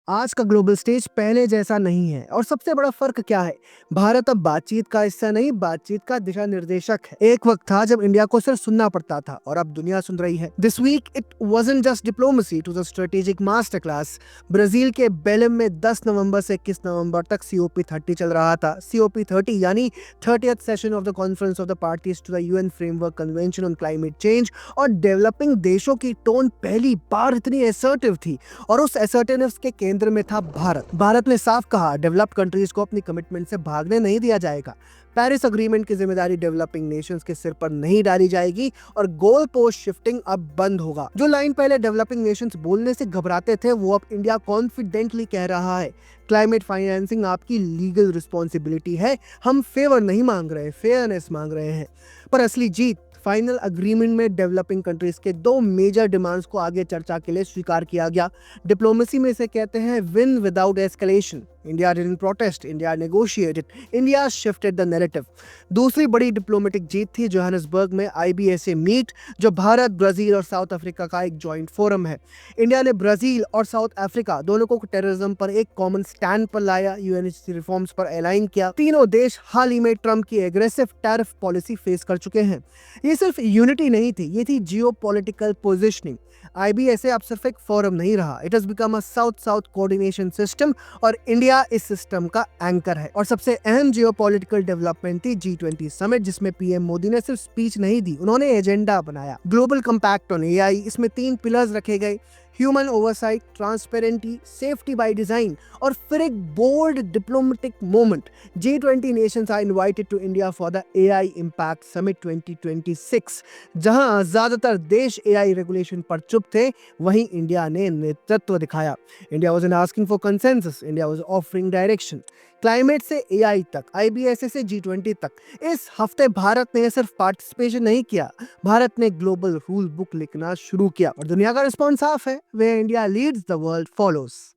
आज का global stage पहले जैसा नहीं है और सबसे बड़ा फर्क क्या है? भारत अब बातचीत का हिस्सा नहीं, बातचीत का दिशा निर्देशक है। एक वक्त था जब इंडिया को सिर्फ सुनना पड़ता था और अब दुनिया सुन रही है। This week it wasn't just diplomacy, it was a strategic master class. Brazil के बेलेम में 10 नवंबर से 21 नवंबर तक COP30 चल रहा था। COP30 यानी 30th session of the conference of the parties to the UN framework convention on climate change. और developing देशों की टोन पहली बार इतनी असर्टिव थी और उस असर्टिवनेस के केंद्र में था भारत ने साफ कहा, डेवलप्ड कंट्रीज को अपनी कमिटमेंट से भागने नहीं दिया जाएगा। पेरिस अग्रीमेंट की जिम्मेदारी डेवलपिंग नेशंस के सिर पर नहीं डाली जाएगी और गोल पोस्ट शिफ्टिंग अब बंद होगा। जो लाइन पहले डेवलपिंग नेशंस बोलने से घबराते थे, वो अब इंडिया कॉन्फिडेंटली कह रहा है, क्लाइमेट फाइनेंसिंग आपकी लीगल रिस्पॉन्सिबिलिटी है। हम फेवर नहीं मांग रहे, फेयरनेस मांग रहे हैं। पर असली जीत फाइनल अग्रीमेंट में डेवलपिंग कंट्रीज के दो मेजर डिमांड्स को आगे चर्चा के लिए स्वीकार किया गया। डिप्लोमेसी में इसे कहते हैं win without escalation. India didn't protest, India negotiated, India shifted the narrative. दूसरी बड़ी डिप्लोमेटिक जीत थी जोहानिसबर्ग में IBSA मीट, जो भारत, ब्राजील और साउथ अफ्रीका का एक जॉइंट फोरम है। इंडिया ने ब्राजील और साउथ अफ्रीका दोनों को टेररिज्म पर एक कॉमन स्टैंड पर लाया, UNHC रिफॉर्म्स पर अलाइन किया। तीनों देश हाल ही में ट्रंप की एग्रेसिव टैरिफ पॉलिसी फेस कर चुके हैं। ये सिर्फ यूनिटी नहीं थी, ये थी जियोपॉलिटिकल पोजिशनिंग। IBSA अब सिर्फ एक फोरम नहीं रहा, it has become a south south coordination system और इंडिया इस सिस्टम का एंकर है। और सबसे अहम जियोपॉलिटिकल डेवलपमेंट थी G20 समिट, जिसमें PM मोदी ने सिर्फ स्पीच नहीं दी, उन्होंने एजेंडा बनाया। ग्लोबल कंपैक्ट ऑन AI, इसमें 3 पिलर्स रखे गए, human oversight, transparency, safety by design और फिर एक bold diplomatic moment. G20 nations are invited to India for the AI Impact Summit 2026, जहां ज्यादातर देश AI रेगुलेशन पर चुप थे, वहीं इंडिया ने नेतृत्व दिखाया। India was asking for consensus, India was offering direction. Climate से AI तक, IBSA से G20 तक, इस हफ्ते भारत ने सिर्फ पार्टिसिपेशन नहीं किया, भारत ने ग्लोबल रूल बुक लिखना शुरू किया और दुनिया का रिस्पॉन्स साफ है, where India leads the world follows।